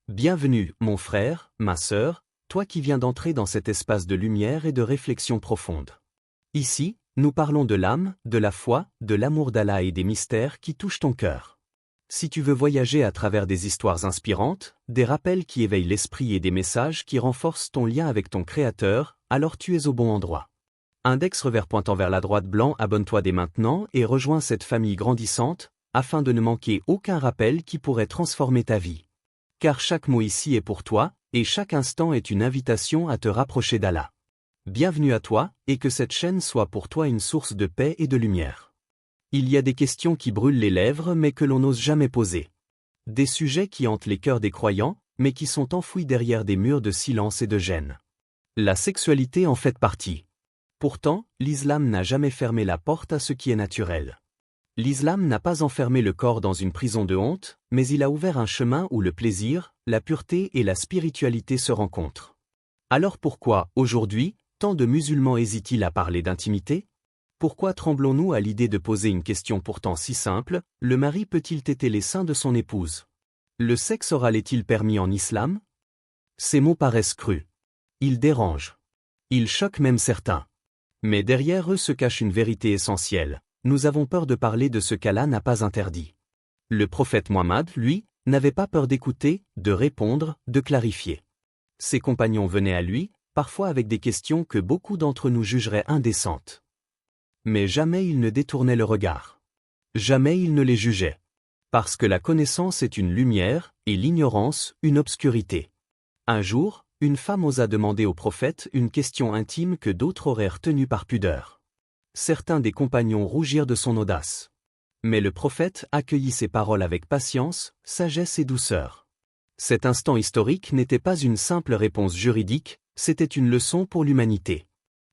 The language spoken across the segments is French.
Bienvenue, mon frère, ma sœur, toi qui viens d'entrer dans cet espace de lumière et de réflexion profonde. Ici, nous parlons de l'âme, de la foi, de l'amour d'Allah et des mystères qui touchent ton cœur. Si tu veux voyager à travers des histoires inspirantes, des rappels qui éveillent l'esprit et des messages qui renforcent ton lien avec ton Créateur, alors tu es au bon endroit. Index revers pointant vers la droite blanc, abonne-toi dès maintenant et rejoins cette famille grandissante, afin de ne manquer aucun rappel qui pourrait transformer ta vie. Car chaque mot ici est pour toi, et chaque instant est une invitation à te rapprocher d'Allah. Bienvenue à toi, et que cette chaîne soit pour toi une source de paix et de lumière. Il y a des questions qui brûlent les lèvres mais que l'on n'ose jamais poser. Des sujets qui hantent les cœurs des croyants, mais qui sont enfouis derrière des murs de silence et de gêne. La sexualité en fait partie. Pourtant, l'islam n'a jamais fermé la porte à ce qui est naturel. L'islam n'a pas enfermé le corps dans une prison de honte, mais il a ouvert un chemin où le plaisir, la pureté et la spiritualité se rencontrent. Alors pourquoi, aujourd'hui, tant de musulmans hésitent-ils à parler d'intimité? Pourquoi tremblons-nous à l'idée de poser une question pourtant si simple, le mari peut-il téter les seins de son épouse? Le sexe oral est-il permis en islam? Ces mots paraissent crus. Ils dérangent. Ils choquent même certains. Mais derrière eux se cache une vérité essentielle. Nous avons peur de parler de ce qu'Allah n'a pas interdit. Le prophète Mohammed, lui, n'avait pas peur d'écouter, de répondre, de clarifier. Ses compagnons venaient à lui, parfois avec des questions que beaucoup d'entre nous jugeraient indécentes. Mais jamais il ne détournait le regard. Jamais il ne les jugeait. Parce que la connaissance est une lumière, et l'ignorance, une obscurité. Un jour, une femme osa demander au prophète une question intime que d'autres auraient retenue par pudeur. Certains des compagnons rougirent de son audace. Mais le prophète accueillit ces paroles avec patience, sagesse et douceur. Cet instant historique n'était pas une simple réponse juridique, c'était une leçon pour l'humanité.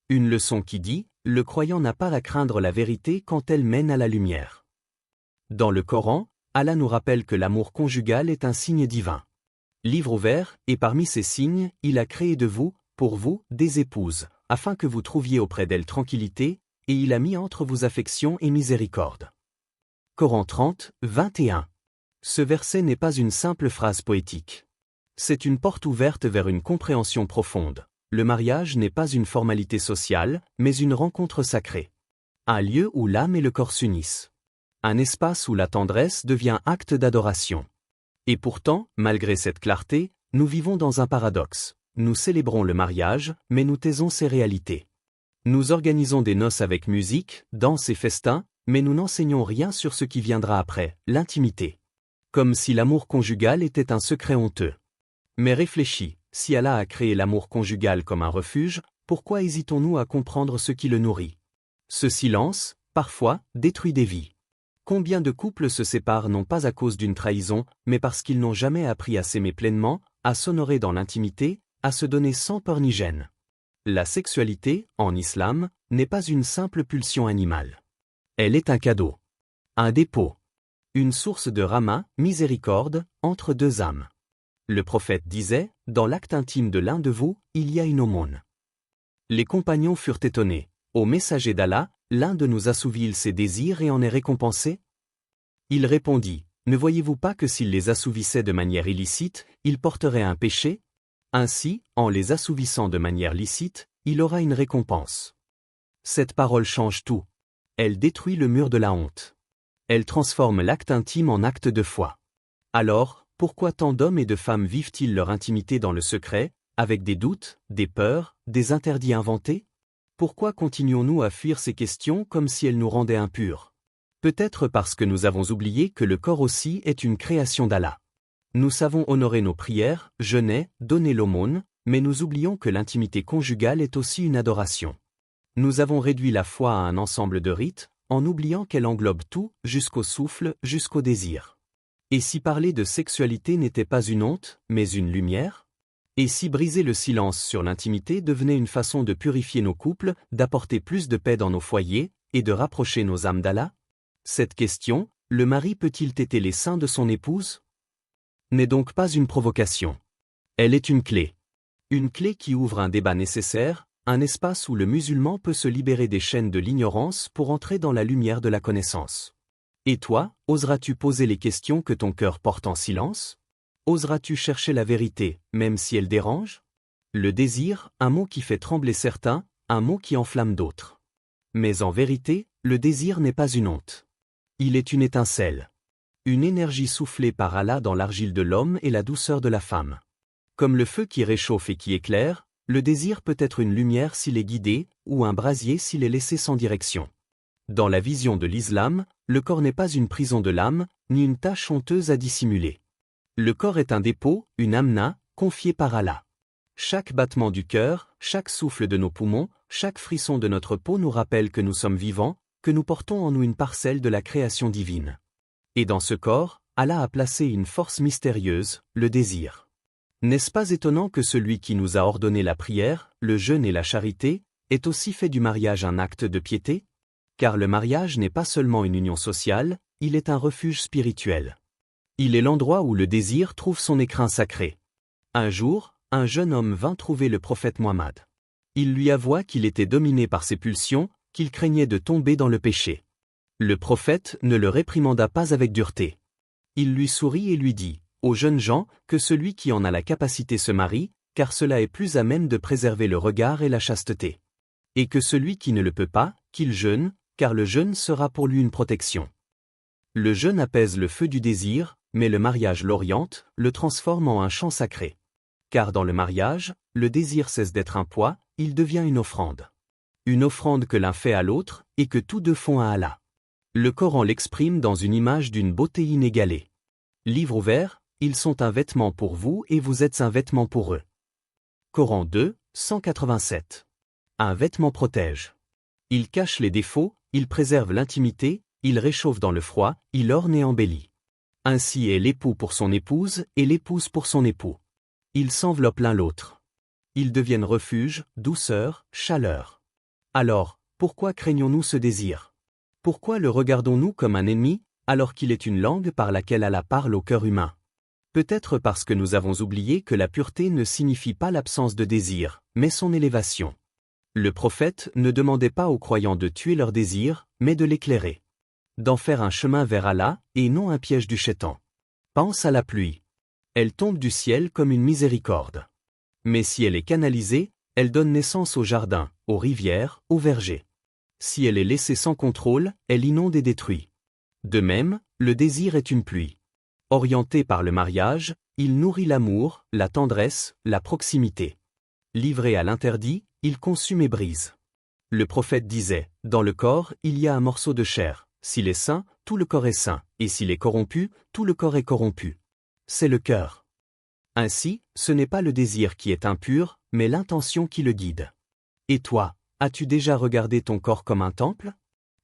Une leçon qui dit, le croyant n'a pas à craindre la vérité quand elle mène à la lumière. Dans le Coran, Allah nous rappelle que l'amour conjugal est un signe divin. Livre ouvert, et parmi ces signes, il a créé de vous, pour vous, des épouses, afin que vous trouviez auprès d'elles tranquillité, et il a mis entre vous affection et miséricorde. Coran 30, 21. Ce verset n'est pas une simple phrase poétique. C'est une porte ouverte vers une compréhension profonde. Le mariage n'est pas une formalité sociale, mais une rencontre sacrée. Un lieu où l'âme et le corps s'unissent. Un espace où la tendresse devient acte d'adoration. Et pourtant, malgré cette clarté, nous vivons dans un paradoxe. Nous célébrons le mariage, mais nous taisons ses réalités. Nous organisons des noces avec musique, danse et festins, mais nous n'enseignons rien sur ce qui viendra après, l'intimité. Comme si l'amour conjugal était un secret honteux. Mais réfléchis, si Allah a créé l'amour conjugal comme un refuge, pourquoi hésitons-nous à comprendre ce qui le nourrit? Ce silence, parfois, détruit des vies. Combien de couples se séparent non pas à cause d'une trahison, mais parce qu'ils n'ont jamais appris à s'aimer pleinement, à s'honorer dans l'intimité, à se donner sans peur ni gêne. La sexualité, en islam, n'est pas une simple pulsion animale. Elle est un cadeau. Un dépôt. Une source de rahma, miséricorde, entre deux âmes. Le prophète disait, dans l'acte intime de l'un de vous, il y a une aumône. Les compagnons furent étonnés. Ô messager d'Allah, l'un de nous assouvit-il ses désirs et en est récompensé? Il répondit, ne voyez-vous pas que s'il les assouvissait de manière illicite, il porterait un péché? Ainsi, en les assouvissant de manière licite, il aura une récompense. Cette parole change tout. Elle détruit le mur de la honte. Elle transforme l'acte intime en acte de foi. Alors, pourquoi tant d'hommes et de femmes vivent-ils leur intimité dans le secret, avec des doutes, des peurs, des interdits inventés? Pourquoi continuons-nous à fuir ces questions comme si elles nous rendaient impurs? Peut-être parce que nous avons oublié que le corps aussi est une création d'Allah. Nous savons honorer nos prières, jeûner, donner l'aumône, mais nous oublions que l'intimité conjugale est aussi une adoration. Nous avons réduit la foi à un ensemble de rites, en oubliant qu'elle englobe tout, jusqu'au souffle, jusqu'au désir. Et si parler de sexualité n'était pas une honte, mais une lumière? Et si briser le silence sur l'intimité devenait une façon de purifier nos couples, d'apporter plus de paix dans nos foyers, et de rapprocher nos âmes d'Allah? Cette question, le mari peut-il téter les seins de son épouse? N'est donc pas une provocation. Elle est une clé. Une clé qui ouvre un débat nécessaire, un espace où le musulman peut se libérer des chaînes de l'ignorance pour entrer dans la lumière de la connaissance. Et toi, oseras-tu poser les questions que ton cœur porte en silence? Oseras-tu chercher la vérité, même si elle dérange? Le désir, un mot qui fait trembler certains, un mot qui enflamme d'autres. Mais en vérité, le désir n'est pas une honte. Il est une étincelle. Une énergie soufflée par Allah dans l'argile de l'homme et la douceur de la femme. Comme le feu qui réchauffe et qui éclaire, le désir peut être une lumière s'il est guidé, ou un brasier s'il est laissé sans direction. Dans la vision de l'islam, le corps n'est pas une prison de l'âme, ni une tâche honteuse à dissimuler. Le corps est un dépôt, une amna, confiée par Allah. Chaque battement du cœur, chaque souffle de nos poumons, chaque frisson de notre peau nous rappelle que nous sommes vivants, que nous portons en nous une parcelle de la création divine. Et dans ce corps, Allah a placé une force mystérieuse, le désir. N'est-ce pas étonnant que celui qui nous a ordonné la prière, le jeûne et la charité, ait aussi fait du mariage un acte de piété? Car le mariage n'est pas seulement une union sociale, il est un refuge spirituel. Il est l'endroit où le désir trouve son écrin sacré. Un jour, un jeune homme vint trouver le prophète Mohammed. Il lui avoua qu'il était dominé par ses pulsions, qu'il craignait de tomber dans le péché. Le prophète ne le réprimanda pas avec dureté. Il lui sourit et lui dit, « Ô jeunes gens, que celui qui en a la capacité se marie, car cela est plus à même de préserver le regard et la chasteté. Et que celui qui ne le peut pas, qu'il jeûne, car le jeûne sera pour lui une protection. » Le jeûne apaise le feu du désir, mais le mariage l'oriente, le transforme en un chant sacré. Car dans le mariage, le désir cesse d'être un poids, il devient une offrande. Une offrande que l'un fait à l'autre, et que tous deux font à Allah. Le Coran l'exprime dans une image d'une beauté inégalée. Livre ouvert, ils sont un vêtement pour vous et vous êtes un vêtement pour eux. Coran 2, 187. Un vêtement protège. Il cache les défauts, il préserve l'intimité, il réchauffe dans le froid, il orne et embellit. Ainsi est l'époux pour son épouse et l'épouse pour son époux. Ils s'enveloppent l'un l'autre. Ils deviennent refuge, douceur, chaleur. Alors, pourquoi craignons-nous ce désir? Pourquoi le regardons-nous comme un ennemi, alors qu'il est une langue par laquelle Allah parle au cœur humain? Peut-être parce que nous avons oublié que la pureté ne signifie pas l'absence de désir, mais son élévation. Le prophète ne demandait pas aux croyants de tuer leur désir, mais de l'éclairer. D'en faire un chemin vers Allah, et non un piège du Shaitan. Pense à la pluie. Elle tombe du ciel comme une miséricorde. Mais si elle est canalisée, elle donne naissance aux jardins, aux rivières, aux vergers. Si elle est laissée sans contrôle, elle inonde et détruit. De même, le désir est une pluie. Orienté par le mariage, il nourrit l'amour, la tendresse, la proximité. Livré à l'interdit, il consume et brise. Le prophète disait, « Dans le corps, il y a un morceau de chair. S'il est sain, tout le corps est sain, et s'il est corrompu, tout le corps est corrompu. » C'est le cœur. Ainsi, ce n'est pas le désir qui est impur, mais l'intention qui le guide. Et toi, as-tu déjà regardé ton corps comme un temple?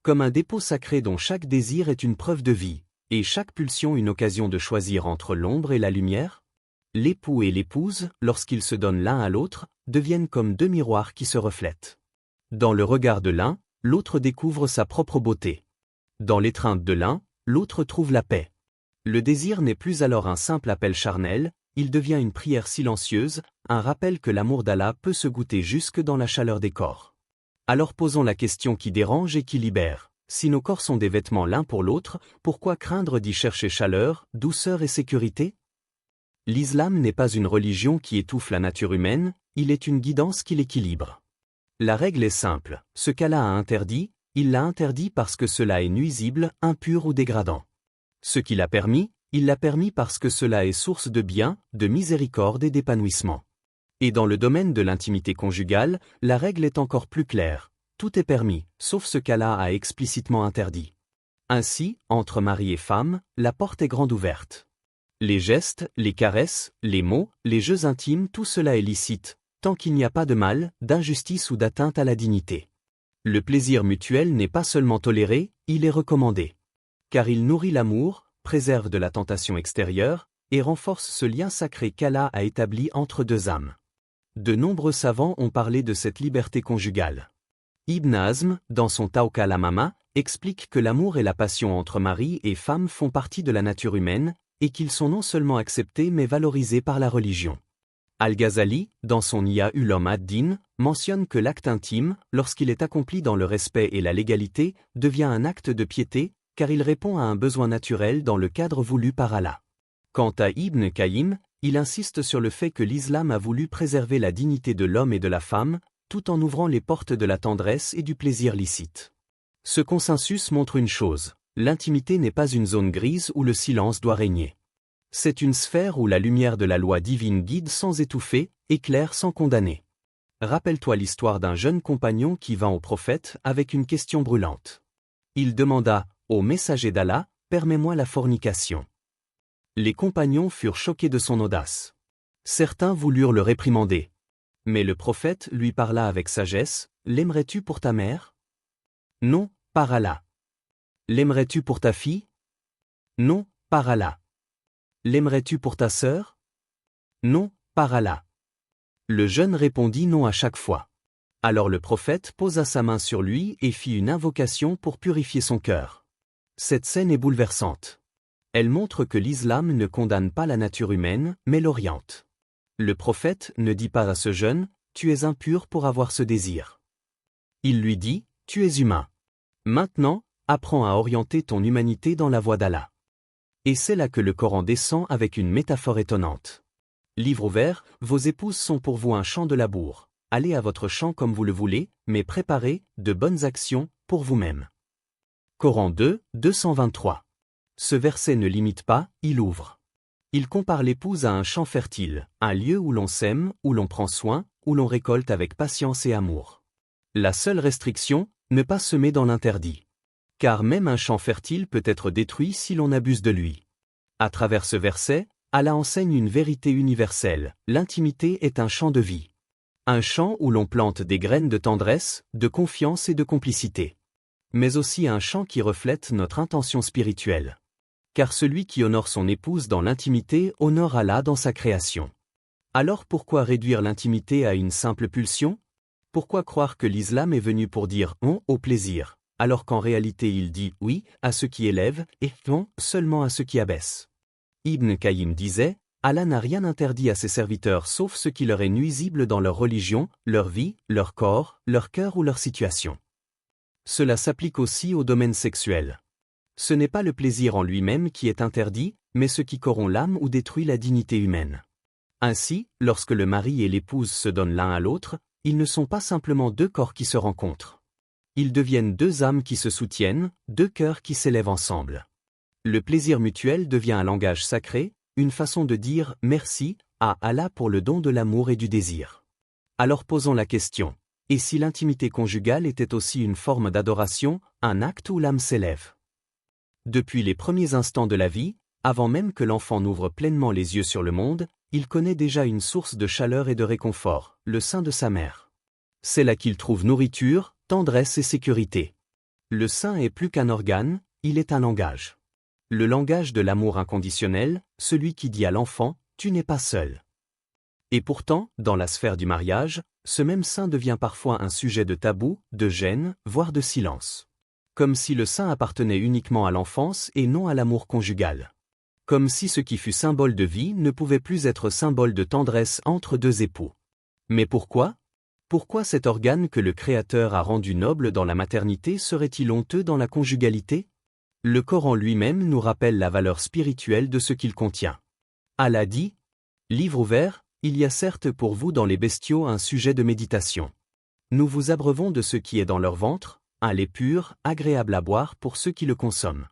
Comme un dépôt sacré dont chaque désir est une preuve de vie, et chaque pulsion une occasion de choisir entre l'ombre et la lumière? L'époux et l'épouse, lorsqu'ils se donnent l'un à l'autre, deviennent comme deux miroirs qui se reflètent. Dans le regard de l'un, l'autre découvre sa propre beauté. Dans l'étreinte de l'un, l'autre trouve la paix. Le désir n'est plus alors un simple appel charnel, il devient une prière silencieuse, un rappel que l'amour d'Allah peut se goûter jusque dans la chaleur des corps. Alors posons la question qui dérange et qui libère. Si nos corps sont des vêtements l'un pour l'autre, pourquoi craindre d'y chercher chaleur, douceur et sécurité? L'islam n'est pas une religion qui étouffe la nature humaine, il est une guidance qui l'équilibre. La règle est simple, ce qu'Allah a interdit, il l'a interdit parce que cela est nuisible, impur ou dégradant. Ce qu'il a permis, il l'a permis parce que cela est source de bien, de miséricorde et d'épanouissement. Et dans le domaine de l'intimité conjugale, la règle est encore plus claire. Tout est permis, sauf ce qu'Allah a explicitement interdit. Ainsi, entre mari et femme, la porte est grande ouverte. Les gestes, les caresses, les mots, les jeux intimes, tout cela est licite, tant qu'il n'y a pas de mal, d'injustice ou d'atteinte à la dignité. Le plaisir mutuel n'est pas seulement toléré, il est recommandé. Car il nourrit l'amour, préserve de la tentation extérieure, et renforce ce lien sacré qu'Allah a établi entre deux âmes. De nombreux savants ont parlé de cette liberté conjugale. Ibn Hazm, dans son Tawkal al-Mama, explique que l'amour et la passion entre mari et femme font partie de la nature humaine, et qu'ils sont non seulement acceptés mais valorisés par la religion. Al-Ghazali, dans son Ihya Ulum ad-Din, mentionne que l'acte intime, lorsqu'il est accompli dans le respect et la légalité, devient un acte de piété, car il répond à un besoin naturel dans le cadre voulu par Allah. Quant à Ibn Qayyim, il insiste sur le fait que l'islam a voulu préserver la dignité de l'homme et de la femme, tout en ouvrant les portes de la tendresse et du plaisir licite. Ce consensus montre une chose, l'intimité n'est pas une zone grise où le silence doit régner. C'est une sphère où la lumière de la loi divine guide sans étouffer, éclaire sans condamner. Rappelle-toi l'histoire d'un jeune compagnon qui vint au prophète avec une question brûlante. Il demanda, ô messager d'Allah, permets-moi la fornication. Les compagnons furent choqués de son audace. Certains voulurent le réprimander. Mais le prophète lui parla avec sagesse, l'aimerais-tu pour ta mère? Non, par Allah. L'aimerais-tu pour ta fille? Non, par Allah. L'aimerais-tu pour ta sœur? Non, par Allah. Le jeune répondit non à chaque fois. Alors le prophète posa sa main sur lui et fit une invocation pour purifier son cœur. Cette scène est bouleversante. Elle montre que l'islam ne condamne pas la nature humaine, mais l'oriente. Le prophète ne dit pas à ce jeune, « Tu es impur pour avoir ce désir ». Il lui dit, « Tu es humain. Maintenant, apprends à orienter ton humanité dans la voie d'Allah ». Et c'est là que le Coran descend avec une métaphore étonnante. Livre ouvert, vos épouses sont pour vous un champ de labour. Allez à votre champ comme vous le voulez, mais préparez de bonnes actions pour vous-même. Coran 2, 223. Ce verset ne limite pas, il ouvre. Il compare l'épouse à un champ fertile, un lieu où l'on sème, où l'on prend soin, où l'on récolte avec patience et amour. La seule restriction, ne pas semer dans l'interdit. Car même un champ fertile peut être détruit si l'on abuse de lui. À travers ce verset, Allah enseigne une vérité universelle, l'intimité est un champ de vie. Un champ où l'on plante des graines de tendresse, de confiance et de complicité. Mais aussi un champ qui reflète notre intention spirituelle. Car celui qui honore son épouse dans l'intimité honore Allah dans sa création. Alors pourquoi réduire l'intimité à une simple pulsion? Pourquoi croire que l'islam est venu pour dire « on » au plaisir, alors qu'en réalité il dit « oui » à ceux qui élèvent et « non » seulement à ceux qui abaissent? Ibn Qayyim disait « Allah n'a rien interdit à ses serviteurs sauf ce qui leur est nuisible dans leur religion, leur vie, leur corps, leur cœur ou leur situation. » Cela s'applique aussi au domaine sexuel. Ce n'est pas le plaisir en lui-même qui est interdit, mais ce qui corrompt l'âme ou détruit la dignité humaine. Ainsi, lorsque le mari et l'épouse se donnent l'un à l'autre, ils ne sont pas simplement deux corps qui se rencontrent. Ils deviennent deux âmes qui se soutiennent, deux cœurs qui s'élèvent ensemble. Le plaisir mutuel devient un langage sacré, une façon de dire « merci » à Allah pour le don de l'amour et du désir. Alors posons la question, et si l'intimité conjugale était aussi une forme d'adoration, un acte où l'âme s'élève? Depuis les premiers instants de la vie, avant même que l'enfant n'ouvre pleinement les yeux sur le monde, il connaît déjà une source de chaleur et de réconfort, le sein de sa mère. C'est là qu'il trouve nourriture, tendresse et sécurité. Le sein est plus qu'un organe, il est un langage. Le langage de l'amour inconditionnel, celui qui dit à l'enfant « tu n'es pas seul ». Et pourtant, dans la sphère du mariage, ce même sein devient parfois un sujet de tabou, de gêne, voire de silence. Comme si le sein appartenait uniquement à l'enfance et non à l'amour conjugal. Comme si ce qui fut symbole de vie ne pouvait plus être symbole de tendresse entre deux époux. Mais pourquoi? Pourquoi cet organe que le Créateur a rendu noble dans la maternité serait-il honteux dans la conjugalité? Le Coran lui-même nous rappelle la valeur spirituelle de ce qu'il contient. Allah dit, livre ouvert, il y a certes pour vous dans les bestiaux un sujet de méditation. Nous vous abreuvons de ce qui est dans leur ventre, un lait pur, agréable à boire pour ceux qui le consomment.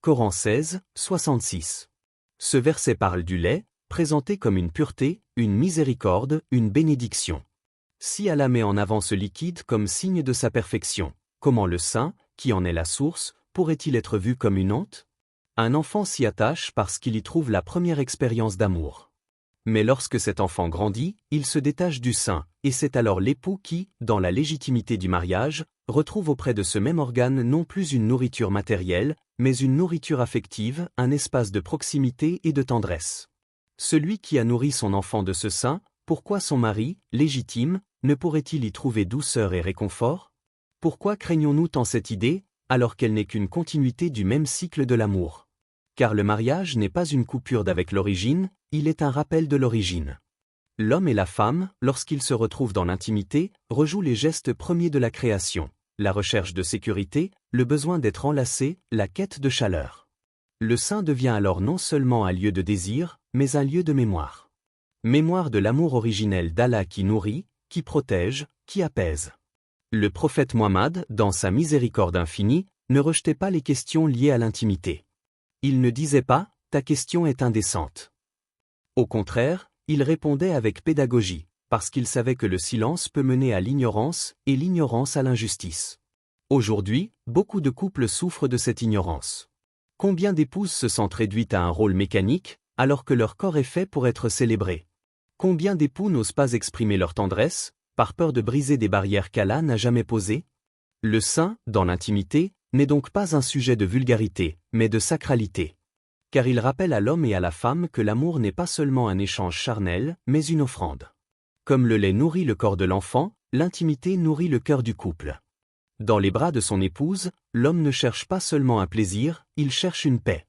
Coran 16, 66. Ce verset parle du lait, présenté comme une pureté, une miséricorde, une bénédiction. Si Allah met en avant ce liquide comme signe de sa perfection, comment le sein, qui en est la source, pourrait-il être vu comme une honte? Un enfant s'y attache parce qu'il y trouve la première expérience d'amour. Mais lorsque cet enfant grandit, il se détache du sein, et c'est alors l'époux qui, dans la légitimité du mariage, retrouve auprès de ce même organe non plus une nourriture matérielle, mais une nourriture affective, un espace de proximité et de tendresse. Celui qui a nourri son enfant de ce sein, pourquoi son mari, légitime, ne pourrait-il y trouver douceur et réconfort? Pourquoi craignons-nous tant cette idée, alors qu'elle n'est qu'une continuité du même cycle de l'amour? Car le mariage n'est pas une coupure d'avec l'origine, il est un rappel de l'origine. L'homme et la femme, lorsqu'ils se retrouvent dans l'intimité, rejouent les gestes premiers de la création, la recherche de sécurité, le besoin d'être enlacés, la quête de chaleur. Le sein devient alors non seulement un lieu de désir, mais un lieu de mémoire. Mémoire de l'amour originel d'Allah qui nourrit, qui protège, qui apaise. Le prophète Muhammad, dans sa miséricorde infinie, ne rejetait pas les questions liées à l'intimité. Il ne disait pas « ta question est indécente ». Au contraire, il répondait avec pédagogie, parce qu'il savait que le silence peut mener à l'ignorance, et l'ignorance à l'injustice. Aujourd'hui, beaucoup de couples souffrent de cette ignorance. Combien d'épouses se sentent réduites à un rôle mécanique, alors que leur corps est fait pour être célébré? Combien d'époux n'osent pas exprimer leur tendresse, par peur de briser des barrières qu'Allah n'a jamais posées? Le sein, dans l'intimité, n'est donc pas un sujet de vulgarité, mais de sacralité. Car il rappelle à l'homme et à la femme que l'amour n'est pas seulement un échange charnel, mais une offrande. Comme le lait nourrit le corps de l'enfant, l'intimité nourrit le cœur du couple. Dans les bras de son épouse, l'homme ne cherche pas seulement un plaisir, il cherche une paix.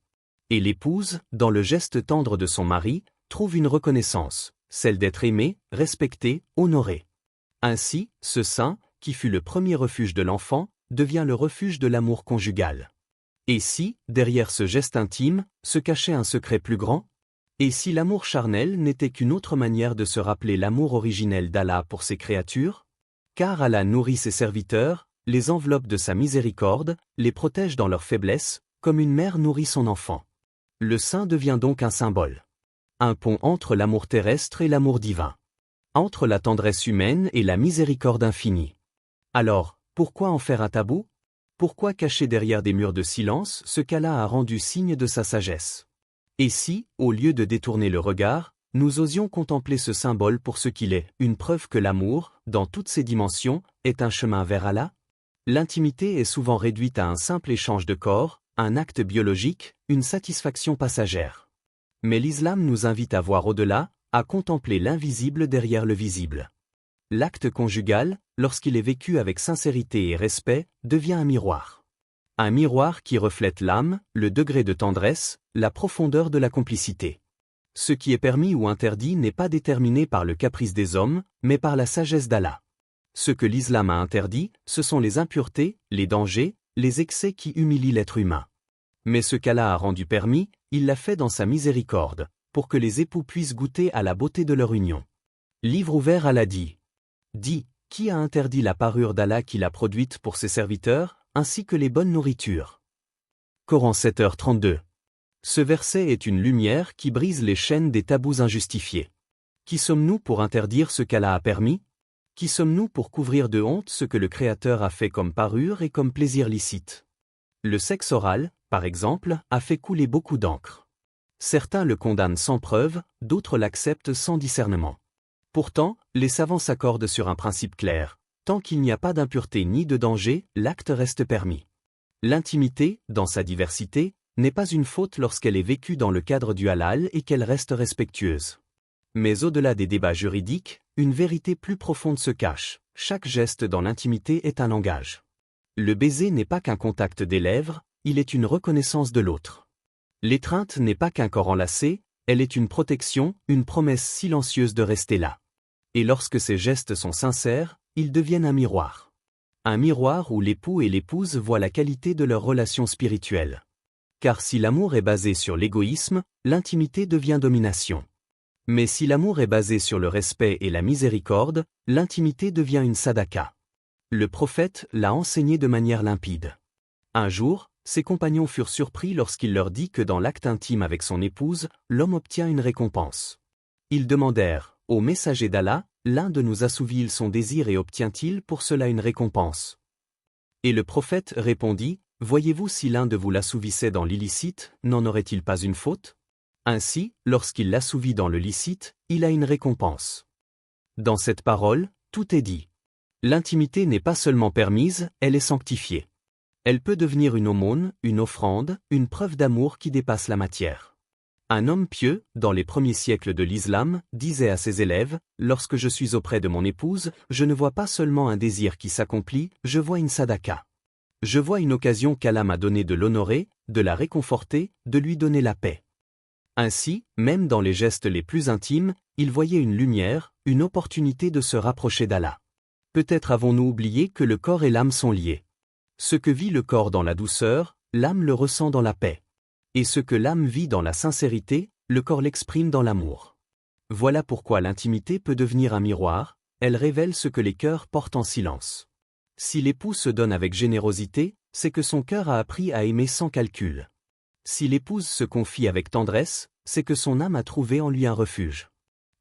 Et l'épouse, dans le geste tendre de son mari, trouve une reconnaissance, celle d'être aimée, respectée, honorée. Ainsi, ce sein, qui fut le premier refuge de l'enfant, devient le refuge de l'amour conjugal. Et si, derrière ce geste intime, se cachait un secret plus grand? Et si l'amour charnel n'était qu'une autre manière de se rappeler l'amour originel d'Allah pour ses créatures? Car Allah nourrit ses serviteurs, les enveloppe de sa miséricorde, les protège dans leur faiblesse, comme une mère nourrit son enfant. Le sein devient donc un symbole. Un pont entre l'amour terrestre et l'amour divin. Entre la tendresse humaine et la miséricorde infinie. Alors, pourquoi en faire un tabou? Pourquoi cacher derrière des murs de silence ce qu'Allah a rendu signe de sa sagesse? Et si, au lieu de détourner le regard, nous osions contempler ce symbole pour ce qu'il est, une preuve que l'amour, dans toutes ses dimensions, est un chemin vers Allah? L'intimité est souvent réduite à un simple échange de corps, un acte biologique, une satisfaction passagère. Mais l'islam nous invite à voir au-delà, à contempler l'invisible derrière le visible. L'acte conjugal, lorsqu'il est vécu avec sincérité et respect, devient un miroir. Un miroir qui reflète l'âme, le degré de tendresse, la profondeur de la complicité. Ce qui est permis ou interdit n'est pas déterminé par le caprice des hommes, mais par la sagesse d'Allah. Ce que l'islam a interdit, ce sont les impuretés, les dangers, les excès qui humilient l'être humain. Mais ce qu'Allah a rendu permis, il l'a fait dans sa miséricorde, pour que les époux puissent goûter à la beauté de leur union. Livre ouvert Allah dit. Dit, qui a interdit la parure d'Allah qu'il a produite pour ses serviteurs, ainsi que les bonnes nourritures? Coran 7h32. Ce verset est une lumière qui brise les chaînes des tabous injustifiés. Qui sommes-nous pour interdire ce qu'Allah a permis? Qui sommes-nous pour couvrir de honte ce que le Créateur a fait comme parure et comme plaisir licite? Le sexe oral, par exemple, a fait couler beaucoup d'encre. Certains le condamnent sans preuve, d'autres l'acceptent sans discernement. Pourtant, les savants s'accordent sur un principe clair. Tant qu'il n'y a pas d'impureté ni de danger, l'acte reste permis. L'intimité, dans sa diversité, n'est pas une faute lorsqu'elle est vécue dans le cadre du halal et qu'elle reste respectueuse. Mais au-delà des débats juridiques, une vérité plus profonde se cache. Chaque geste dans l'intimité est un langage. Le baiser n'est pas qu'un contact des lèvres, il est une reconnaissance de l'autre. L'étreinte n'est pas qu'un corps enlacé, elle est une protection, une promesse silencieuse de rester là. Et lorsque ces gestes sont sincères, ils deviennent un miroir. Un miroir où l'époux et l'épouse voient la qualité de leur relation spirituelle. Car si l'amour est basé sur l'égoïsme, l'intimité devient domination. Mais si l'amour est basé sur le respect et la miséricorde, l'intimité devient une sadaka. Le prophète l'a enseigné de manière limpide. Un jour, ses compagnons furent surpris lorsqu'il leur dit que dans l'acte intime avec son épouse, l'homme obtient une récompense. Ils demandèrent, ô messager d'Allah, l'un de nous assouvit-il son désir et obtient-il pour cela une récompense? Et le prophète répondit, voyez-vous si l'un de vous l'assouvissait dans l'illicite, n'en aurait-il pas une faute? Ainsi, lorsqu'il l'assouvit dans le licite, il a une récompense. Dans cette parole, tout est dit. L'intimité n'est pas seulement permise, elle est sanctifiée. Elle peut devenir une aumône, une offrande, une preuve d'amour qui dépasse la matière. Un homme pieux, dans les premiers siècles de l'islam, disait à ses élèves, « Lorsque je suis auprès de mon épouse, je ne vois pas seulement un désir qui s'accomplit, je vois une sadaka. Je vois une occasion qu'Allah m'a donnée de l'honorer, de la réconforter, de lui donner la paix. » Ainsi, même dans les gestes les plus intimes, il voyait une lumière, une opportunité de se rapprocher d'Allah. Peut-être avons-nous oublié que le corps et l'âme sont liés. Ce que vit le corps dans la douceur, l'âme le ressent dans la paix. Et ce que l'âme vit dans la sincérité, le corps l'exprime dans l'amour. Voilà pourquoi l'intimité peut devenir un miroir, elle révèle ce que les cœurs portent en silence. Si l'époux se donne avec générosité, c'est que son cœur a appris à aimer sans calcul. Si l'épouse se confie avec tendresse, c'est que son âme a trouvé en lui un refuge.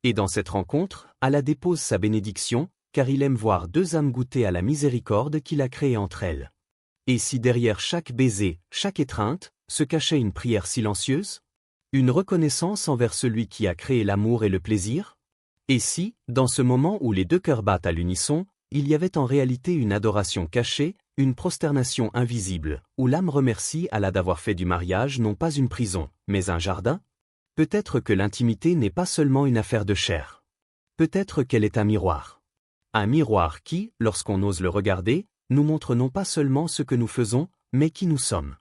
Et dans cette rencontre, Allah dépose sa bénédiction, car il aime voir deux âmes goûter à la miséricorde qu'il a créée entre elles. Et si derrière chaque baiser, chaque étreinte, se cachait une prière silencieuse? Une reconnaissance envers celui qui a créé l'amour et le plaisir? Et si, dans ce moment où les deux cœurs battent à l'unisson, il y avait en réalité une adoration cachée, une prosternation invisible, où l'âme remercie Allah d'avoir fait du mariage non pas une prison, mais un jardin? Peut-être que l'intimité n'est pas seulement une affaire de chair. Peut-être qu'elle est un miroir. Un miroir qui, lorsqu'on ose le regarder, nous montre non pas seulement ce que nous faisons, mais qui nous sommes.